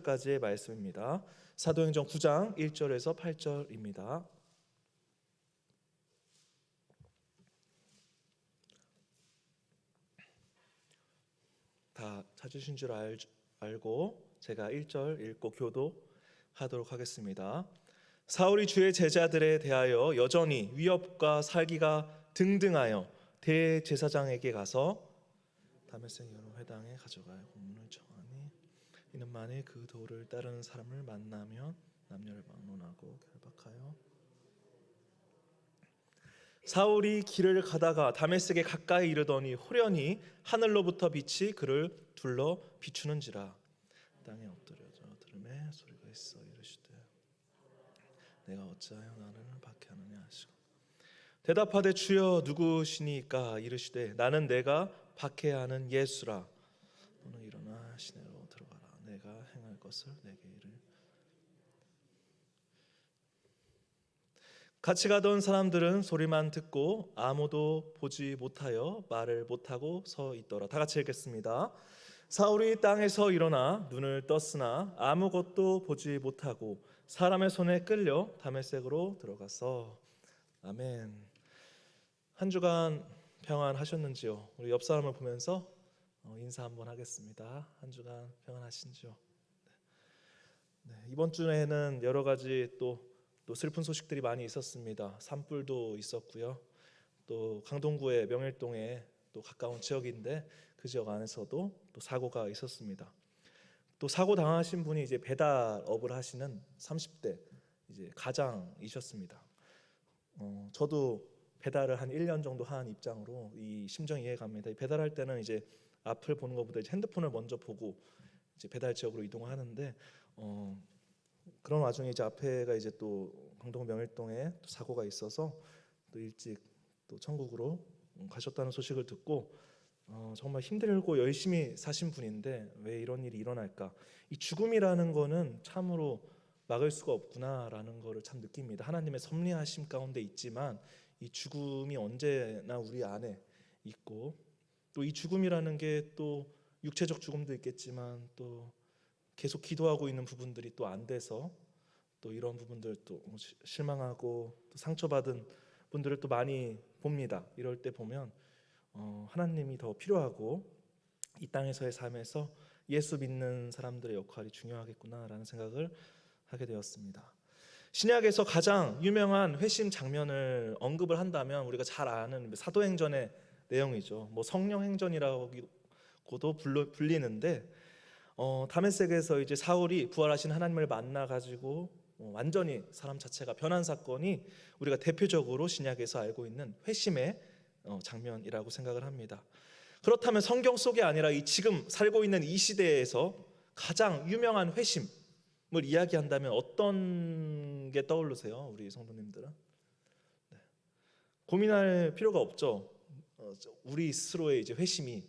까지의 말씀입니다. 사도행전 9장 1절에서 8절입니다. 다 찾으신 줄 알고 제가 1절 읽고 교도하도록 하겠습니다. 사울이 주의 제자들에 대하여 여전히 위협과 살기가 등등하여 대제사장에게 가서 다메섹 여러 회당에 가져가야 공문을 청하니 이는 만일 그 도를 따르는 사람을 만나면 남녀를 막론하고 결박하여 사울이 길을 가다가 다메섹에 가까이 이르더니 호련히 하늘로부터 빛이 그를 둘러 비추는지라 땅에 엎드려져 들음에 소리가 있어 이르시되 내가 어찌하여 나를 박해하느냐 하시고 대답하되 주여 누구시니까 이르시되 나는 내가 박해하는 예수라 너는 일어나 시내로 들어가라 내가 행할 것을 내게 이르 같이 가던 사람들은 소리만 듣고 아무도 보지 못하여 말을 못하고 서 있더라. 다 같이 읽겠습니다. 사울이 땅에서 일어나 눈을 떴으나 아무것도 보지 못하고 사람의 손에 끌려 다메섹으로 들어가서 아멘. 한 주간 평안하셨는지요? 우리 옆 사람을 보면서 인사 한번 하겠습니다. 한 주간 평안하신지요? 네, 이번 주에는 여러 가지 또 슬픈 소식들이 많이 있었습니다. 산불도 있었고요. 또 강동구의 명일동에 또 가까운 지역인데 그 지역 안에서도 또 사고가 있었습니다. 또 사고 당하신 분이 이제 배달업을 하시는 30대 이제 가장이셨습니다. 저도 배달을 한 1년 정도 한 입장으로 이 심정 이해갑니다. 배달할 때는 이제 앞을 보는 것보다 이제 핸드폰을 먼저 보고 이제 배달 지역으로 이동을 하는데 그런 와중에 이제 앞에가 이제 또 강동 명일동에 또 사고가 있어서 또 일찍 또 천국으로 가셨다는 소식을 듣고 정말 힘들고 열심히 사신 분인데 왜 이런 일이 일어날까? 이 죽음이라는 거는 참으로 막을 수가 없구나라는 거를 참 느낍니다. 하나님의 섭리하심 가운데 있지만 이 죽음이 언제나 우리 안에 있고 또 이 죽음이라는 게 또 육체적 죽음도 있겠지만 또 계속 기도하고 있는 부분들이 또 안 돼서 또 이런 부분들 또 실망하고 또 상처받은 분들을 또 많이 봅니다. 이럴 때 보면 하나님이 더 필요하고 이 땅에서의 삶에서 예수 믿는 사람들의 역할이 중요하겠구나라는 생각을 하게 되었습니다. 신약에서 가장 유명한 회심 장면을 언급을 한다면 우리가 잘 아는 사도행전의 내용이죠. 뭐 성령행전이라고도 불리는데 다메섹에서 이제 사울이 부활하신 하나님을 만나 가지고 완전히 사람 자체가 변한 사건이 우리가 대표적으로 신약에서 알고 있는 회심의 장면이라고 생각을 합니다. 그렇다면 성경 속이 아니라 이 지금 살고 있는 이 시대에서 가장 유명한 회심을 이야기한다면 어떤 게 떠오르세요? 우리 성도님들은? 네. 고민할 필요가 없죠. 우리 스스로의 이제 회심이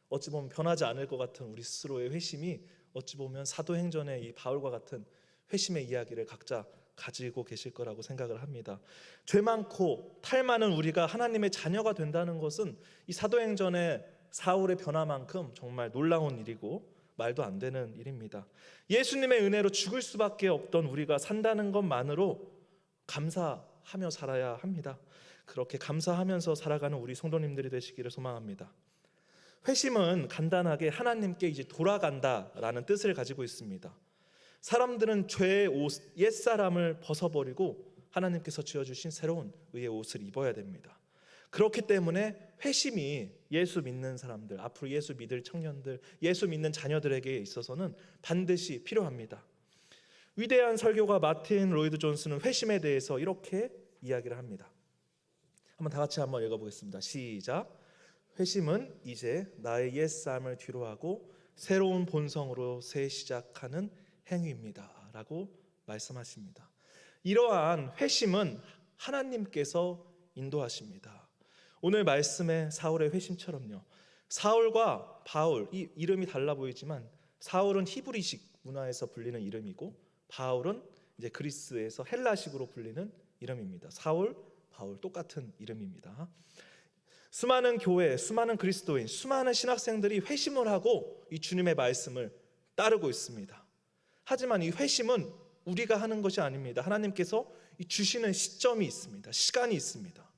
어찌 보면 변하지 않을 것 같은 우리 스스로의 회심이 어찌 보면 사도행전의 이 바울과 같은 회심의 이야기를 각자 가지고 계실 거라고 생각을 합니다. 죄 많고 탈 많은 우리가 하나님의 자녀가 된다는 것은 이 사도행전의 사울의 변화만큼 정말 놀라운 일이고 말도 안 되는 일입니다. 예수님의 은혜로 죽을 수밖에 없던 우리가 산다는 것만으로 감사하며 살아야 합니다. 그렇게 감사하면서 살아가는 우리 성도님들이 되시기를 소망합니다. 회심은 간단하게 하나님께 이제 돌아간다라는 뜻을 가지고 있습니다. 사람들은 죄의 옷, 옛사람을 벗어버리고 하나님께서 지어주신 새로운 의의 옷을 입어야 됩니다. 그렇기 때문에 회심이 예수 믿는 사람들, 앞으로 예수 믿을 청년들, 예수 믿는 자녀들에게 있어서는 반드시 필요합니다. 위대한 설교가 마틴 로이드 존스는 회심에 대해서 이렇게 이야기를 합니다. 한번 다 같이 한번 읽어보겠습니다. 시작. 회심은 이제 나의 옛삶을 뒤로하고 새로운 본성으로 새 시작하는 행위입니다 라고 말씀하십니다. 이러한 회심은 하나님께서 인도하십니다. 오늘 말씀의 사울의 회심처럼요. 사울과 바울, 이 이름이 달라 보이지만 사울은 히브리식 문화에서 불리는 이름이고 바울은 이제 그리스에서 헬라식으로 불리는 이름입니다. 사울, 바울 똑같은 이름입니다. 수많은 교회, 수많은 그리스도인, 수많은 신학생들이 회심을 하고 이 주님의 말씀을 따르고 있습니다. 하지만 이 회심은 우리가 하는 것이 아닙니다. 하나님께서 주시는 시점이 있습니다. 시간이 있습니다.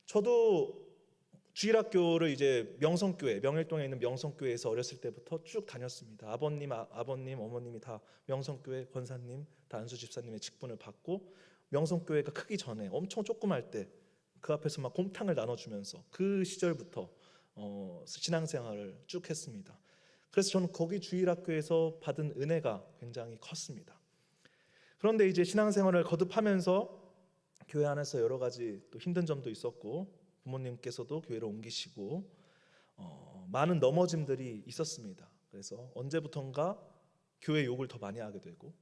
저도 주일학교를 이제 명성교회, 명일동에 있는 명성교회에서 어렸을 때부터 쭉 다녔습니다. 아버님, 어머님이 다 명성교회 권사님, 다 안수 집사님의 직분을 받고, 명성교회가 크기 전에 엄청 조그말 때 그 앞에서 막 곰탕을 나눠주면서 그 시절부터 신앙생활을 쭉 했습니다. 그래서 저는 거기 주일학교에서 받은 은혜가 굉장히 컸습니다. 그런데 이제 신앙생활을 거듭하면서 교회 안에서 여러 가지 또 힘든 점도 있었고, 부모님께서도 교회를 옮기시고 많은 넘어짐들이 있었습니다. 그래서 언제부턴가 교회 욕을 더 많이 하게 되고,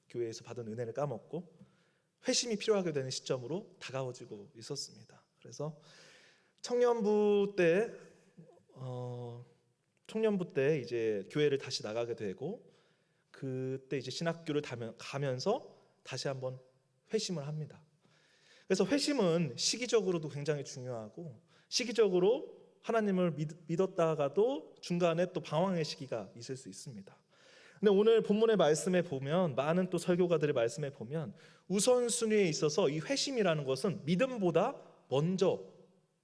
교회에서 받은 은혜를 까먹고 회심이 필요하게 되는 시점으로 다가오지고 있었습니다. 그래서 청년부 때 이제 교회를 다시 나가게 되고, 그때 이제 신학교를 가면서 다시 한번 회심을 합니다. 그래서 회심은 시기적으로도 굉장히 중요하고, 시기적으로 하나님을 믿었다가도 중간에 또 방황의 시기가 있을 수 있습니다. 근데 오늘 본문의 말씀에 보면, 많은 또 설교가들의 말씀에 보면 우선순위에 있어서 이 회심이라는 것은 믿음보다 먼저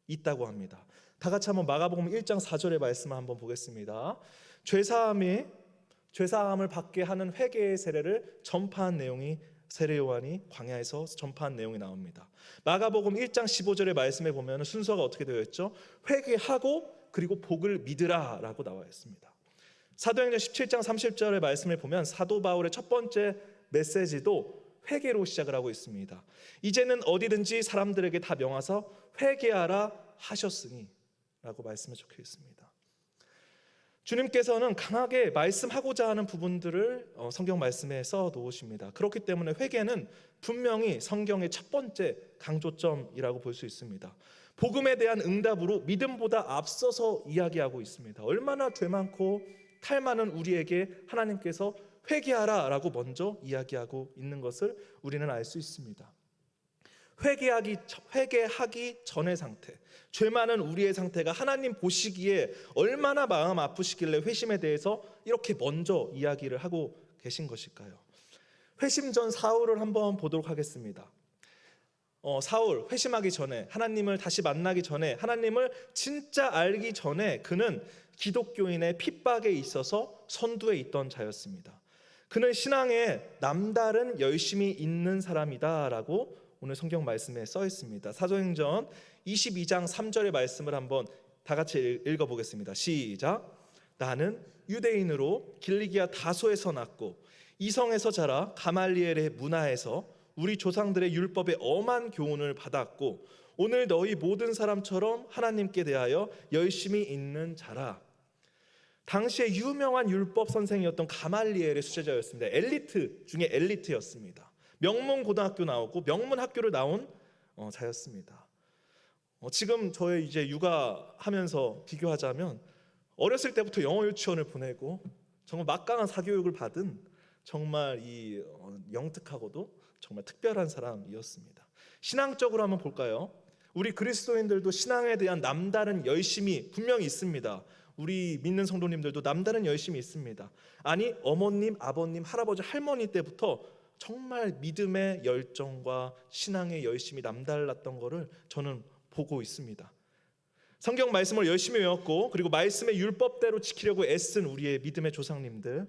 있다고 합니다. 다 같이 한번 마가복음 1장 4절의 말씀을 한번 보겠습니다. 죄사함을 받게 하는 회개의 세례를 전파한 내용이, 세례 요한이 광야에서 전파한 내용이 나옵니다. 마가복음 1장 15절의 말씀에 보면 순서가 어떻게 되어 있죠? 회개하고 그리고 복을 믿으라 라고 나와 있습니다. 사도행전 17장 30절의 말씀을 보면 사도 바울의 첫 번째 메시지도 회개로 시작을 하고 있습니다. 이제는 어디든지 사람들에게 다 명하사 회개하라 하셨으니 라고 말씀에 적혀 있습니다. 주님께서는 강하게 말씀하고자 하는 부분들을 성경 말씀에 써 놓으십니다. 그렇기 때문에 회개는 분명히 성경의 첫 번째 강조점이라고 볼 수 있습니다. 복음에 대한 응답으로 믿음보다 앞서서 이야기하고 있습니다. 얼마나 죄 많고 탈 많은 우리에게 하나님께서 회개하라 라고 먼저 이야기하고 있는 것을 우리는 알 수 있습니다. 회개하기 전의 상태, 죄 많은 우리의 상태가 하나님 보시기에 얼마나 마음 아프시길래 회심에 대해서 이렇게 먼저 이야기를 하고 계신 것일까요? 회심 전 사울을 한번 보도록 하겠습니다. 사울 회심하기 전에, 하나님을 다시 만나기 전에, 하나님을 진짜 알기 전에 그는 기독교인의 핍박에 있어서 선두에 있던 자였습니다. 그는 신앙에 남다른 열심이 있는 사람이다라고 오늘 성경 말씀에 써 있습니다. 사도행전 22장 3절의 말씀을 한번 다 같이 읽어보겠습니다. 시작. 나는 유대인으로 길리기아 다소에서 났고 이성에서 자라 가말리엘의 문화에서 우리 조상들의 율법에 엄한 교훈을 받았고 오늘 너희 모든 사람처럼 하나님께 대하여 열심히 있는 자라. 당시에 유명한 율법 선생이었던 가말리엘의 수제자였습니다. 엘리트 중에 엘리트였습니다. 명문 고등학교 나오고 명문 학교를 나온 자였습니다. 지금 저의 이제 육아하면서 비교하자면 어렸을 때부터 영어 유치원을 보내고 정말 막강한 사교육을 받은 정말 이 영특하고도 정말 특별한 사람이었습니다. 신앙적으로 한번 볼까요? 우리 그리스도인들도 신앙에 대한 남다른 열심이 분명히 있습니다. 우리 믿는 성도님들도 남다른 열심이 있습니다. 아니 어머님, 아버님, 할아버지, 할머니 때부터 정말 믿음의 열정과 신앙의 열심이 남달랐던 것을 저는 보고 있습니다. 성경 말씀을 열심히 외웠고 그리고 말씀의 율법대로 지키려고 애쓴 우리의 믿음의 조상님들,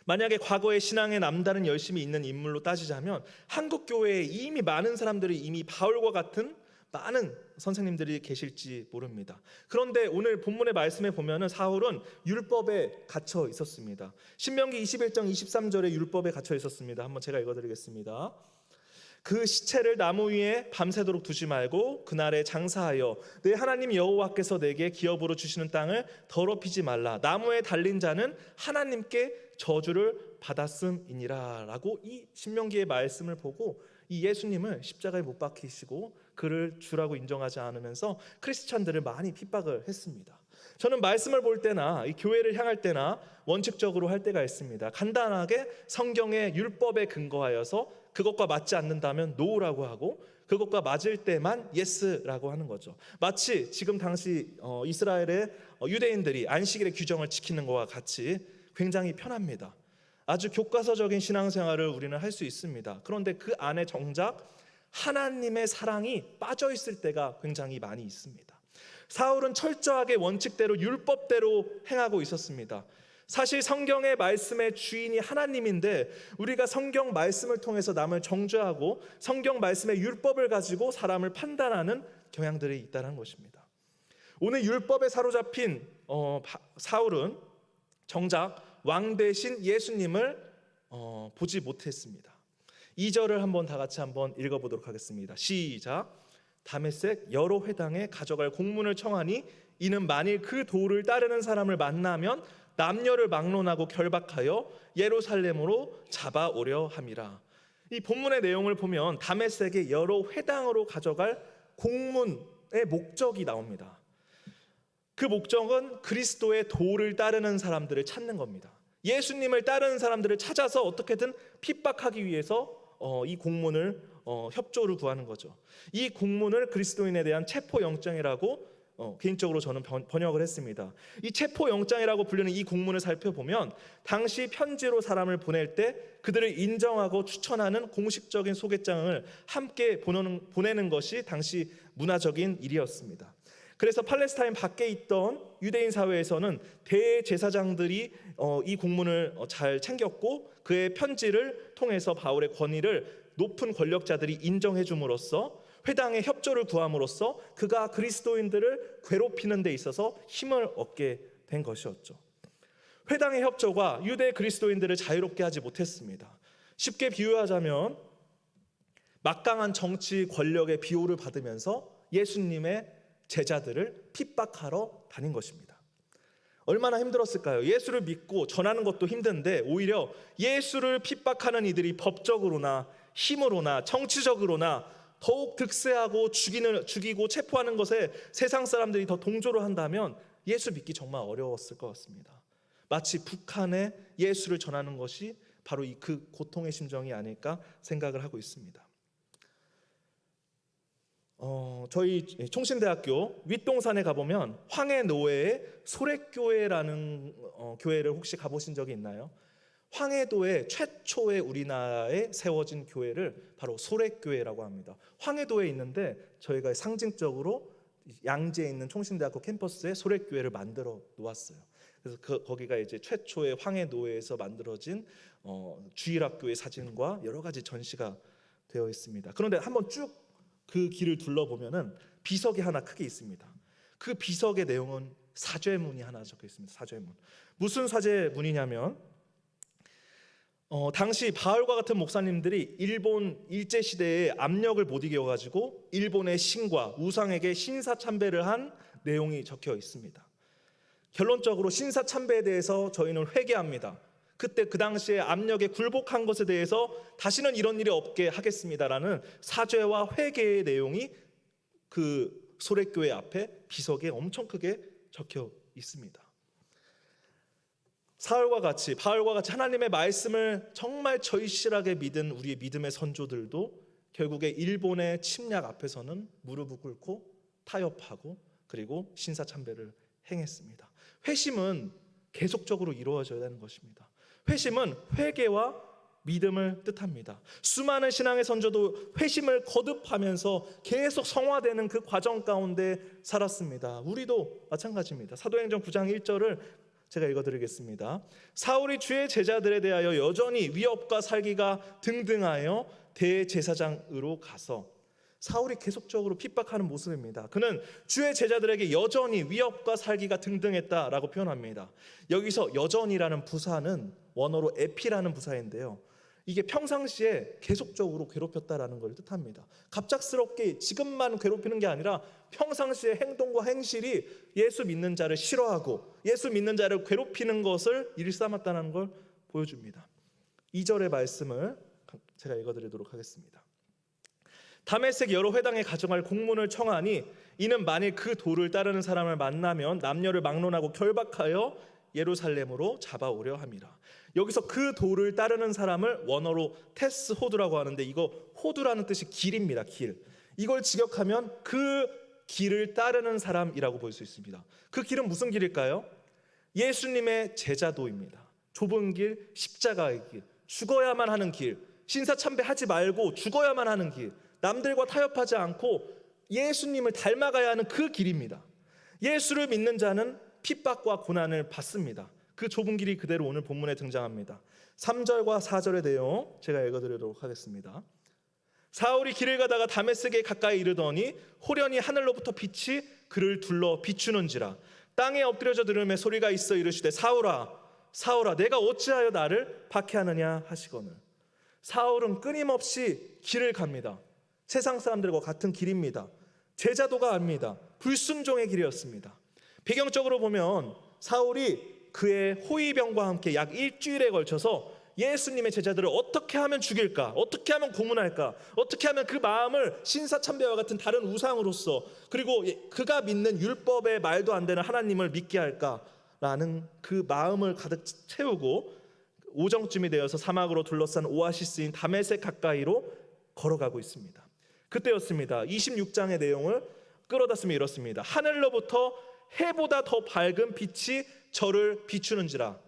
만약에 과거에 신앙에 남다른 열심이 있는 인물로 따지자면 한국 교회에 이미 많은 사람들이 이미 바울과 같은 많은 선생님들이 계실지 모릅니다. 그런데 오늘 본문의 말씀에 보면은 사울은 율법에 갇혀 있었습니다. 신명기 21장 23절에 율법에 갇혀 있었습니다. 한번 제가 읽어드리겠습니다. 그 시체를 나무 위에 밤새도록 두지 말고 그날에 장사하여 내 하나님 여호와께서 내게 기업으로 주시는 땅을 더럽히지 말라. 나무에 달린 자는 하나님께 저주를 받았음이니라 라고 이 신명기의 말씀을 보고 이 예수님을 십자가에 못 박히시고 그를 주라고 인정하지 않으면서 크리스찬들을 많이 핍박을 했습니다. 저는 말씀을 볼 때나 이 교회를 향할 때나 원칙적으로 할 때가 있습니다. 간단하게 성경의 율법에 근거하여서 그것과 맞지 않는다면 노라고 하고 그것과 맞을 때만 예스라고 하는 거죠. 마치 지금 당시 이스라엘의 유대인들이 안식일의 규정을 지키는 것과 같이 굉장히 편합니다. 아주 교과서적인 신앙생활을 우리는 할 수 있습니다. 그런데 그 안에 정작 하나님의 사랑이 빠져 있을 때가 굉장히 많이 있습니다. 사울은 철저하게 원칙대로 율법대로 행하고 있었습니다. 사실 성경의 말씀의 주인이 하나님인데 우리가 성경 말씀을 통해서 남을 정죄하고 성경 말씀의 율법을 가지고 사람을 판단하는 경향들이 있다는 것입니다. 오늘 율법에 사로잡힌 사울은 정작 왕 대신 예수님을 보지 못했습니다. 2절을 한번 다 같이 한번 읽어보도록 하겠습니다. 시작. 다메섹 여러 회당에 가져갈 공문을 청하니 이는 만일 그 도를 따르는 사람을 만나면 남녀를 막론하고 결박하여 예루살렘으로 잡아오려 함이라. 이 본문의 내용을 보면 다메섹의 여러 회당으로 가져갈 공문의 목적이 나옵니다. 그 목적은 그리스도의 도를 따르는 사람들을 찾는 겁니다. 예수님을 따르는 사람들을 찾아서 어떻게든 핍박하기 위해서 이 공문을 협조를 구하는 거죠. 이 공문을 그리스도인에 대한 체포영장이라고 개인적으로 저는 번역을 했습니다. 이 체포영장이라고 불리는 이 공문을 살펴보면 당시 편지로 사람을 보낼 때 그들을 인정하고 추천하는 공식적인 소개장을 함께 보내는 것이 당시 문화적인 일이었습니다. 그래서 팔레스타인 밖에 있던 유대인 사회에서는 대제사장들이 이 공문을 잘 챙겼고 그의 편지를 통해서 바울의 권위를 높은 권력자들이 인정해 줌으로써 회당의 협조를 구함으로써 그가 그리스도인들을 괴롭히는 데 있어서 힘을 얻게 된 것이었죠. 회당의 협조가 유대 그리스도인들을 자유롭게 하지 못했습니다. 쉽게 비유하자면 막강한 정치 권력의 비호를 받으면서 예수님의 제자들을 핍박하러 다닌 것입니다. 얼마나 힘들었을까요? 예수를 믿고 전하는 것도 힘든데 오히려 예수를 핍박하는 이들이 법적으로나 힘으로나 정치적으로나 더욱 득세하고 죽이고 체포하는 것에 세상 사람들이 더 동조를 한다면 예수 믿기 정말 어려웠을 것 같습니다. 마치 북한에 예수를 전하는 것이 바로 그 고통의 심정이 아닐까 생각을 하고 있습니다. 저희 총신대학교 윗동산에 가보면 황해노회의 소래교회라는 교회를 혹시 가보신 적이 있나요? 황해도에 최초의 우리나라에 세워진 교회를 바로 소래교회라고 합니다. 황해도에 있는데 저희가 상징적으로 양지에 있는 총신대학교 캠퍼스에 소래교회를 만들어 놓았어요. 그래서 거기가 이제 최초의 황해노회에서 만들어진 주일학교의 사진과 여러 가지 전시가 되어 있습니다. 그런데 한번 쭉 그 길을 둘러보면은 비석이 하나 크게 있습니다. 그 비석의 내용은 사죄문이 하나 적혀 있습니다. 사죄문. 무슨 사죄문이냐면 당시 바울과 같은 목사님들이 일본 일제 시대의 압력을 못 이겨가지고 일본의 신과 우상에게 신사참배를 한 내용이 적혀 있습니다. 결론적으로 신사참배에 대해서 저희는 회개합니다. 그때 그 당시에 압력에 굴복한 것에 대해서 다시는 이런 일이 없게 하겠습니다라는 사죄와 회개의 내용이 그 소래교회 앞에 비석에 엄청 크게 적혀 있습니다. 바울과 같이 하나님의 말씀을 정말 절실하게 믿은 우리의 믿음의 선조들도 결국에 일본의 침략 앞에서는 무릎을 꿇고 타협하고 그리고 신사참배를 행했습니다. 회심은 계속적으로 이루어져야 하는 것입니다. 회심은 회개와 믿음을 뜻합니다. 수많은 신앙의 선조도 회심을 거듭하면서 계속 성화되는 그 과정 가운데 살았습니다. 우리도 마찬가지입니다. 사도행전 9장 1절을 제가 읽어드리겠습니다. 사울이 주의 제자들에 대하여 여전히 위협과 살기가 등등하여 대제사장으로 가서 사울이 계속적으로 핍박하는 모습입니다. 그는 주의 제자들에게 여전히 위협과 살기가 등등했다라고 표현합니다. 여기서 여전이라는 부사는 원어로 에피라는 부사인데요. 이게 평상시에 계속적으로 괴롭혔다라는 걸 뜻합니다. 갑작스럽게 지금만 괴롭히는 게 아니라 평상시의 행동과 행실이 예수 믿는 자를 싫어하고 예수 믿는 자를 괴롭히는 것을 일삼았다는 걸 보여줍니다. 2절의 말씀을 제가 읽어드리도록 하겠습니다. 다메섹 여러 회당에 가져갈 공문을 청하니 이는 만일 그 도를 따르는 사람을 만나면 남녀를 막론하고 결박하여 예루살렘으로 잡아오려 함이라. 여기서 그 도를 따르는 사람을 원어로 테스 호두라고 하는데 이거 호두라는 뜻이 길입니다. 길. 이걸 직역하면 그 길을 따르는 사람이라고 볼 수 있습니다. 그 길은 무슨 길일까요? 예수님의 제자도입니다. 좁은 길, 십자가의 길, 죽어야만 하는 길, 신사참배하지 말고 죽어야만 하는 길, 남들과 타협하지 않고 예수님을 닮아가야 하는 그 길입니다. 예수를 믿는 자는 핍박과 고난을 받습니다. 그 좁은 길이 그대로 오늘 본문에 등장합니다. 3절과 4절의 내용 제가 읽어드리도록 하겠습니다. 사울이 길을 가다가 다메섹에 가까이 이르더니 호련히 하늘로부터 빛이 그를 둘러 비추는지라. 땅에 엎드려져 들음에 소리가 있어 이르시되 사울아 사울아 내가 어찌하여 나를 박해하느냐 하시거늘. 사울은 끊임없이 길을 갑니다. 세상 사람들과 같은 길입니다. 제자도가 아닙니다. 불순종의 길이었습니다. 배경적으로 보면 사울이 그의 호위병과 함께 약 일주일에 걸쳐서 예수님의 제자들을 어떻게 하면 죽일까, 어떻게 하면 고문할까, 어떻게 하면 그 마음을 신사참배와 같은 다른 우상으로서, 그리고 그가 믿는 율법의 말도 안 되는 하나님을 믿게 할까라는 그 마음을 가득 채우고 오정쯤이 되어서 사막으로 둘러싼 오아시스인 다메섹 가까이로 걸어가고 있습니다. 그때였습니다. 26장의 내용을 끌어다 쓰면 이렇습니다. 하늘로부터 해보다 더 밝은 빛이 저를 비추는지라.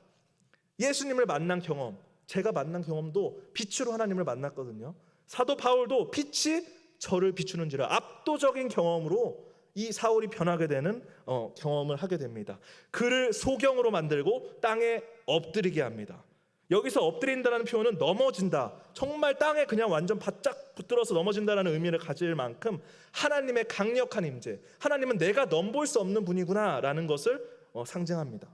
예수님을 만난 경험, 제가 만난 경험도 빛으로 하나님을 만났거든요. 사도 바울도 빛이 저를 비추는지라. 압도적인 경험으로 이 사울이 변하게 되는 경험을 하게 됩니다. 그를 소경으로 만들고 땅에 엎드리게 합니다. 여기서 엎드린다는 표현은 넘어진다, 정말 땅에 그냥 완전 바짝 붙들어서 넘어진다는 의미를 가질 만큼 하나님의 강력한 임재, 하나님은 내가 넘볼 수 없는 분이구나 라는 것을 상징합니다.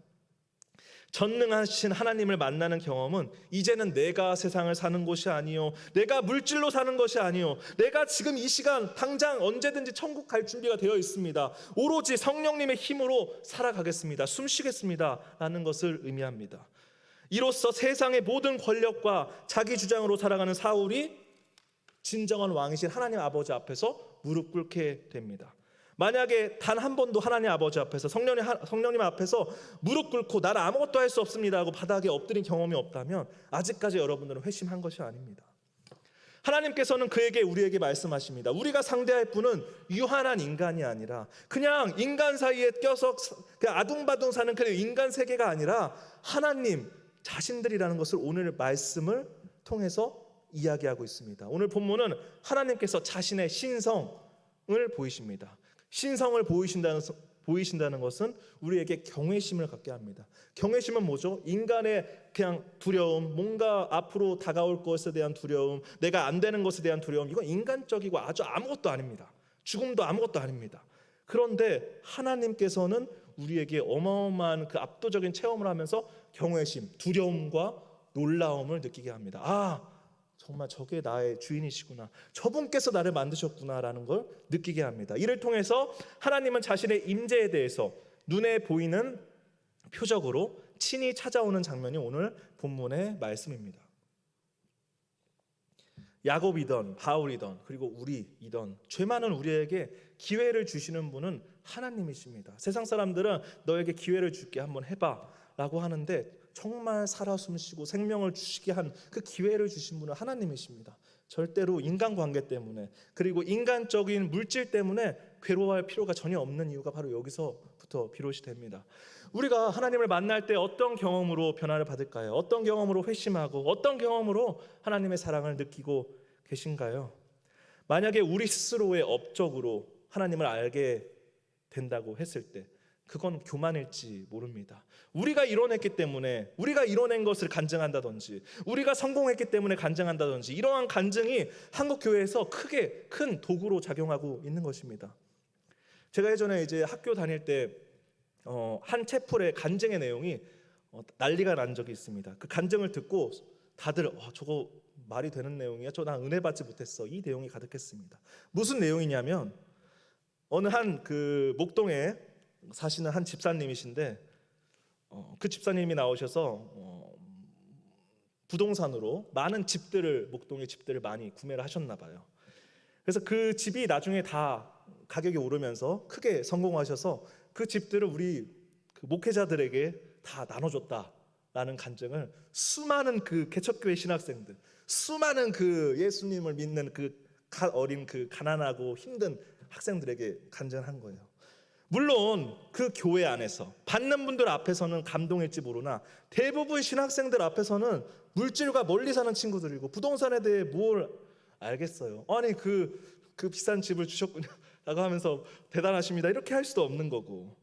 전능하신 하나님을 만나는 경험은 이제는 내가 세상을 사는 것이 아니요, 내가 물질로 사는 것이 아니요, 내가 지금 이 시간 당장 언제든지 천국 갈 준비가 되어 있습니다, 오로지 성령님의 힘으로 살아가겠습니다, 숨쉬겠습니다 라는 것을 의미합니다. 이로써 세상의 모든 권력과 자기 주장으로 살아가는 사울이 진정한 왕이신 하나님 아버지 앞에서 무릎 꿇게 됩니다. 만약에 단 한 번도 하나님 아버지 앞에서 성령님 앞에서 무릎 꿇고 나는 아무것도 할 수 없습니다 하고 바닥에 엎드린 경험이 없다면 아직까지 여러분들은 회심한 것이 아닙니다. 하나님께서는 우리에게 말씀하십니다. 우리가 상대할 분은 유한한 인간이 아니라 그냥 인간 사이에 껴서 그냥 아둥바둥 사는 그 인간 세계가 아니라 하나님 자신들이라는 것을 오늘 말씀을 통해서 이야기하고 있습니다. 오늘 본문은 하나님께서 자신의 신성을 보이십니다. 신성을 보이신다는 것은 우리에게 경외심을 갖게 합니다. 경외심은 뭐죠? 인간의 그냥 두려움, 뭔가 앞으로 다가올 것에 대한 두려움, 내가 안 되는 것에 대한 두려움, 이건 인간적이고 아주 아무것도 아닙니다. 죽음도 아무것도 아닙니다. 그런데 하나님께서는 우리에게 어마어마한 그 압도적인 체험을 하면서 경외심, 두려움과 놀라움을 느끼게 합니다. 아, 정말 저게 나의 주인이시구나, 저분께서 나를 만드셨구나라는 걸 느끼게 합니다. 이를 통해서 하나님은 자신의 임재에 대해서 눈에 보이는 표적으로 친히 찾아오는 장면이 오늘 본문의 말씀입니다. 야곱이던 바울이던 그리고 우리이던 죄 많은 우리에게 기회를 주시는 분은 하나님이십니다. 세상 사람들은 너에게 기회를 줄게, 한번 해봐 라고 하는데 정말 살아 숨쉬고 생명을 주시게 한 그 기회를 주신 분은 하나님이십니다. 절대로 인간관계 때문에, 그리고 인간적인 물질 때문에 괴로워할 필요가 전혀 없는 이유가 바로 여기서부터 비롯이 됩니다. 우리가 하나님을 만날 때 어떤 경험으로 변화를 받을까요? 어떤 경험으로 회심하고 어떤 경험으로 하나님의 사랑을 느끼고 계신가요? 만약에 우리 스스로의 업적으로 하나님을 알게 된다고 했을 때 그건 교만일지 모릅니다. 우리가 이뤄냈기 때문에, 우리가 이뤄낸 것을 간증한다든지, 우리가 성공했기 때문에 간증한다든지, 이러한 간증이 한국 교회에서 크게 큰 도구로 작용하고 있는 것입니다. 제가 예전에 이제 학교 다닐 때 한 채플의 간증의 내용이 난리가 난 적이 있습니다. 그 간증을 듣고 다들 저거 말이 되는 내용이야? 난 은혜 받지 못했어. 이 내용이 가득했습니다. 무슨 내용이냐면 어느 한 그 목동에 사시는 한 집사님이신데 그 집사님이 나오셔서 부동산으로 많은 집들을, 목동의 집들을 많이 구매를 하셨나 봐요. 그래서 그 집이 나중에 다 가격이 오르면서 크게 성공하셔서 그 집들을 우리 그 목회자들에게 다 나눠줬다라는 간증을 수많은 그 개척교회 신학생들, 수많은 그 예수님을 믿는 그 어린 그 가난하고 힘든 학생들에게 간증한 거예요. 물론 그 교회 안에서 받는 분들 앞에서는 감동일지 모르나 대부분 신학생들 앞에서는 물질과 멀리 사는 친구들이고 부동산에 대해 뭘 알겠어요. 아니 그 비싼 집을 주셨군요 라고 하면서 대단하십니다 이렇게 할 수도 없는 거고.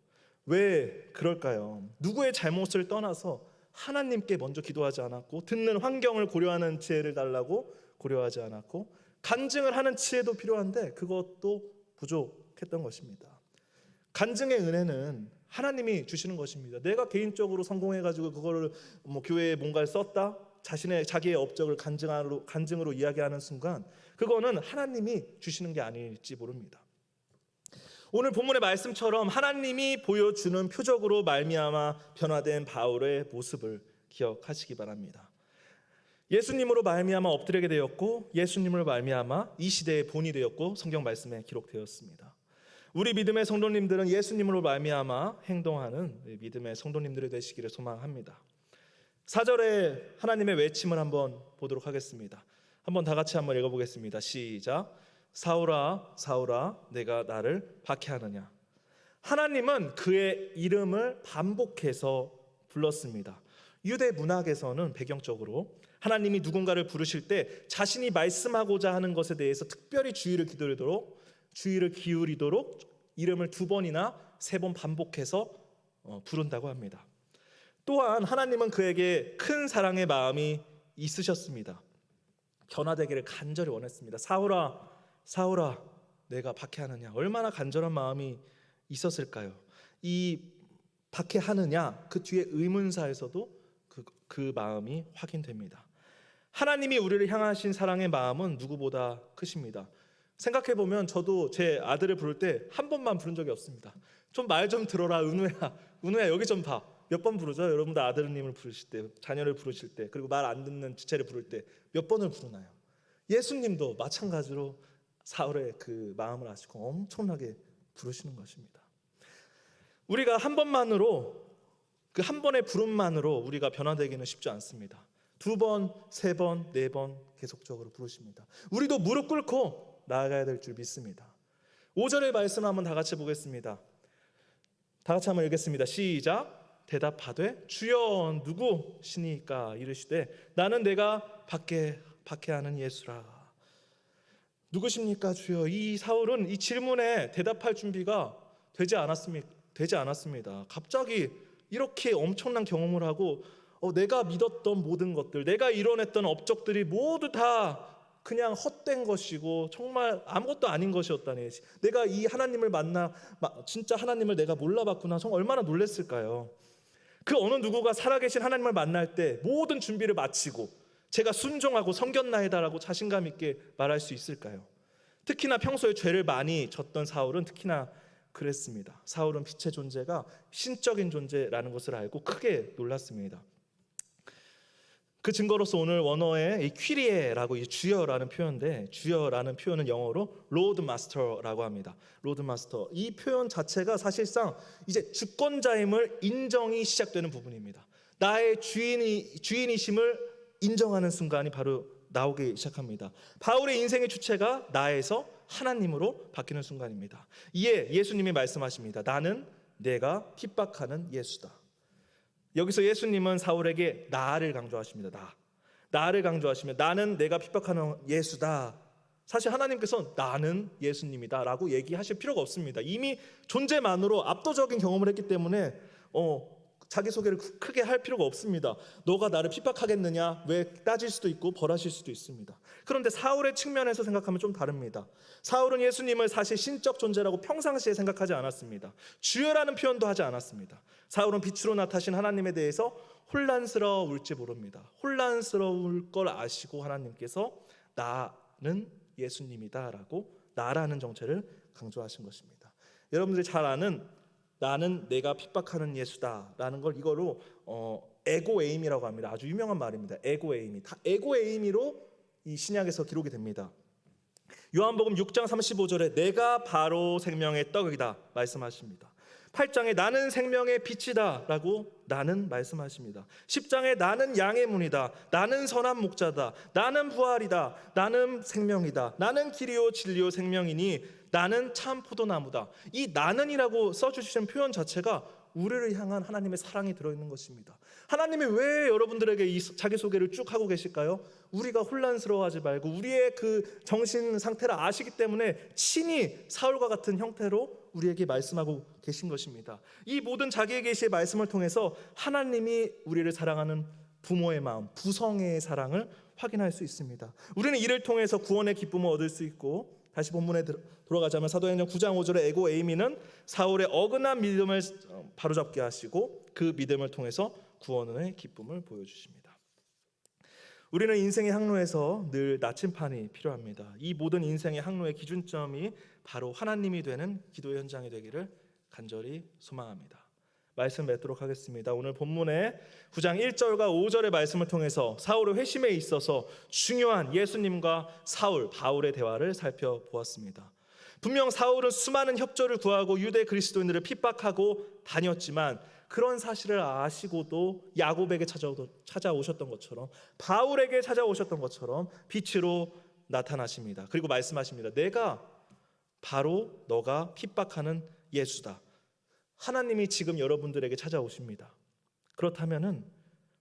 왜 그럴까요? 누구의 잘못을 떠나서 하나님께 먼저 기도하지 않았고, 듣는 환경을 고려하는 지혜를 달라고 고려하지 않았고, 간증을 하는 지혜도 필요한데 그것도 부족했던 것입니다. 간증의 은혜는 하나님이 주시는 것입니다. 내가 개인적으로 성공해가지고 그거를 교회에 뭔가를 썼다, 자기의 업적을 간증으로 이야기하는 순간 그거는 하나님이 주시는 게 아닐지 모릅니다. 오늘 본문의 말씀처럼 하나님이 보여주는 표적으로 말미암아 변화된 바울의 모습을 기억하시기 바랍니다. 예수님으로 말미암아 엎드리게 되었고, 예수님을 말미암아 이 시대의 본이 되었고, 성경 말씀에 기록되었습니다. 우리 믿음의 성도님들은 예수님으로 말미암아 행동하는 믿음의 성도님들이 되시기를 소망합니다. 4절에 하나님의 외침을 한번 보도록 하겠습니다. 한번 다 같이 한번 읽어보겠습니다. 시작. 사울아 사울아 내가 나를 박해하느냐. 하나님은 그의 이름을 반복해서 불렀습니다. 유대 문학에서는 배경적으로 하나님이 누군가를 부르실 때 자신이 말씀하고자 하는 것에 대해서 특별히 주의를 기울이도록 이름을 2번이나 3번 반복해서 부른다고 합니다. 또한 하나님은 그에게 큰 사랑의 마음이 있으셨습니다. 변화되기를 간절히 원했습니다. 사울아 사울아 내가 박해하느냐. 얼마나 간절한 마음이 있었을까요? 이 박해하느냐 그 뒤에 의문사에서도 그 마음이 확인됩니다. 하나님이 우리를 향하신 사랑의 마음은 누구보다 크십니다. 생각해보면 저도 제 아들을 부를 때 한 번만 부른 적이 없습니다. 좀 말 좀 들어라 은우야 여기 좀 봐. 몇 번 부르죠? 여러분들 아드님을 부르실 때, 자녀를 부르실 때, 그리고 말 안 듣는 지체를 부를 때 몇 번을 부르나요? 예수님도 마찬가지로 사울의 그 마음을 아시고 엄청나게 부르시는 것입니다. 우리가 한 번만으로, 그 한 번의 부름만으로 우리가 변화되기는 쉽지 않습니다. 2번, 3번, 4번 계속적으로 부르십니다. 우리도 무릎 꿇고 나아가야 될 줄 믿습니다. 5절의 말씀을 한번 다 같이 보겠습니다. 다 같이 한번 읽겠습니다. 시작. 대답하되 주여 누구시니까 이르시되 나는 내가 박해하는 예수라. 누구십니까 주여? 이 사울은 이 질문에 대답할 준비가 되지 않았습니다. 갑자기 이렇게 엄청난 경험을 하고 내가 믿었던 모든 것들, 내가 이뤄냈던 업적들이 모두 다 그냥 헛된 것이고 정말 아무것도 아닌 것이었다니. 내가 이 하나님을 진짜 하나님을 내가 몰라봤구나. 정말 얼마나 놀랐을까요? 그 어느 누구가 살아계신 하나님을 만날 때 모든 준비를 마치고 제가 순종하고 섬겼나이다라고 자신감 있게 말할 수 있을까요? 특히나 평소에 죄를 많이 졌던 사울은 특히나 그랬습니다. 사울은 빛의 존재가 신적인 존재라는 것을 알고 크게 놀랐습니다. 그 증거로서 오늘 원어에 이 퀴리에라고 이 주여라는 표현인데, 주여라는 표현은 영어로 로드 마스터라고 합니다. 로드 마스터. 이 표현 자체가 사실상 이제 주권자임을 인정이 시작되는 부분입니다. 나의 주인이심을 인정하는 순간이 바로 나오기 시작합니다. 바울의 인생의 주체가 나에서 하나님으로 바뀌는 순간입니다. 이에 예수님이 말씀하십니다. 나는 내가 핍박하는 예수다. 여기서 예수님은 사울에게 나를 강조하십니다. 나를 강조하시며 나는 내가 핍박하는 예수다. 사실 하나님께서 나는 예수님이다 라고 얘기하실 필요가 없습니다. 이미 존재만으로 압도적인 경험을 했기 때문에 자기소개를 크게 할 필요가 없습니다. 너가 나를 핍박하겠느냐 왜 따질 수도 있고 벌하실 수도 있습니다. 그런데 사울의 측면에서 생각하면 좀 다릅니다. 사울은 예수님을 사실 신적 존재라고 평상시에 생각하지 않았습니다. 주여라는 표현도 하지 않았습니다. 사울은 빛으로 나타나신 하나님에 대해서 혼란스러울지 모릅니다. 혼란스러울 걸 아시고 하나님께서 나는 예수님이다 라고 나라는 정체를 강조하신 것입니다. 여러분들이 잘 아는 나는 내가 핍박하는 예수다라는 걸 이거로 에고에임이라고 합니다. 아주 유명한 말입니다. 에고에임이 다 에고에임이로 이 신약에서 기록이 됩니다. 요한복음 6장 35절에 내가 바로 생명의 떡이다 말씀하십니다. 8장에 나는 생명의 빛이다 라고 나는 말씀하십니다. 10장에 나는 양의 문이다, 나는 선한 목자다, 나는 부활이다, 나는 생명이다, 나는 길이요 진리요 생명이니 나는 참 포도나무다. 이 나는이라고 써주시는 표현 자체가 우리를 향한 하나님의 사랑이 들어있는 것입니다. 하나님이 왜 여러분들에게 이 자기소개를 쭉 하고 계실까요? 우리가 혼란스러워하지 말고 우리의 그 정신 상태를 아시기 때문에 친히 사울과 같은 형태로 우리에게 말씀하고 계신 것입니다. 이 모든 자기의 계시의 말씀을 통해서 하나님이 우리를 사랑하는 부모의 마음, 부성의 사랑을 확인할 수 있습니다. 우리는 이를 통해서 구원의 기쁨을 얻을 수 있고, 다시 본문에 돌아가자면 사도행전 9장 5절에 에고 에이미는 사울의 어긋난 믿음을 바로잡게 하시고 그 믿음을 통해서 구원의 기쁨을 보여주십니다. 우리는 인생의 항로에서 늘 나침판이 필요합니다. 이 모든 인생의 항로의 기준점이 바로 하나님이 되는 기도의 현장이 되기를 간절히 소망합니다. 말씀 맺도록 하겠습니다. 오늘 본문의 9장 1절과 5절의 말씀을 통해서 사울의 회심에 있어서 중요한 예수님과 사울, 바울의 대화를 살펴보았습니다. 분명 사울은 수많은 협조를 구하고 유대 그리스도인들을 핍박하고 다녔지만 그런 사실을 아시고도 야곱에게 찾아오셨던 것처럼, 바울에게 찾아오셨던 것처럼 빛으로 나타나십니다. 그리고 말씀하십니다. 내가 바로 너가 핍박하는 예수다. 하나님이 지금 여러분들에게 찾아오십니다. 그렇다면은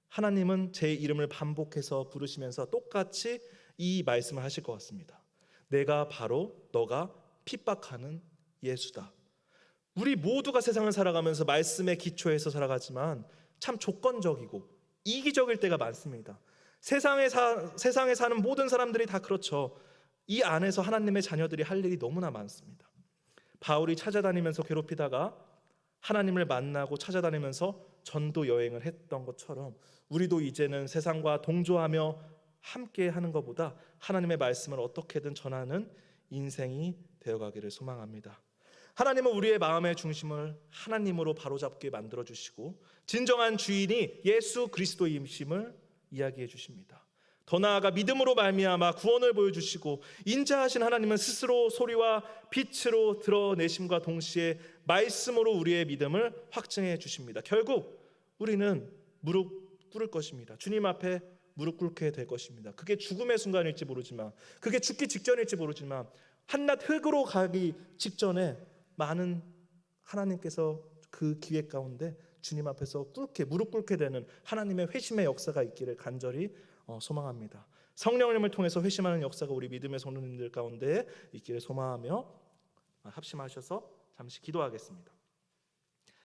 하나님은 제 이름을 반복해서 부르시면서 똑같이 이 말씀을 하실 것 같습니다. 내가 바로 너가 핍박하는 예수다. 우리 모두가 세상을 살아가면서 말씀의 기초에서 살아가지만 참 조건적이고 이기적일 때가 많습니다. 세상에 사는 모든 사람들이 다 그렇죠. 이 안에서 하나님의 자녀들이 할 일이 너무나 많습니다. 바울이 찾아다니면서 괴롭히다가 하나님을 만나고 찾아다니면서 전도 여행을 했던 것처럼 우리도 이제는 세상과 동조하며 함께 하는 것보다 하나님의 말씀을 어떻게든 전하는 인생이 되어가기를 소망합니다. 하나님은 우리의 마음의 중심을 하나님으로 바로잡게 만들어주시고 진정한 주인이 예수 그리스도임심을 이야기해 주십니다. 더 나아가 믿음으로 말미암아 구원을 보여주시고 인자하신 하나님은 스스로 소리와 빛으로 드러내심과 동시에 말씀으로 우리의 믿음을 확증해 주십니다. 결국 우리는 무릎 꿇을 것입니다. 주님 앞에 무릎 꿇게 될 것입니다. 그게 죽음의 순간일지 모르지만, 그게 죽기 직전일지 모르지만, 한낱 흙으로 가기 직전에 많은 하나님께서 그 기회 가운데 주님 앞에서 무릎 꿇게 되는 하나님의 회심의 역사가 있기를 간절히 소망합니다. 성령님을 통해서 회심하는 역사가 우리 믿음의 성도님들 가운데 있기를 소망하며 합심하셔서 잠시 기도하겠습니다.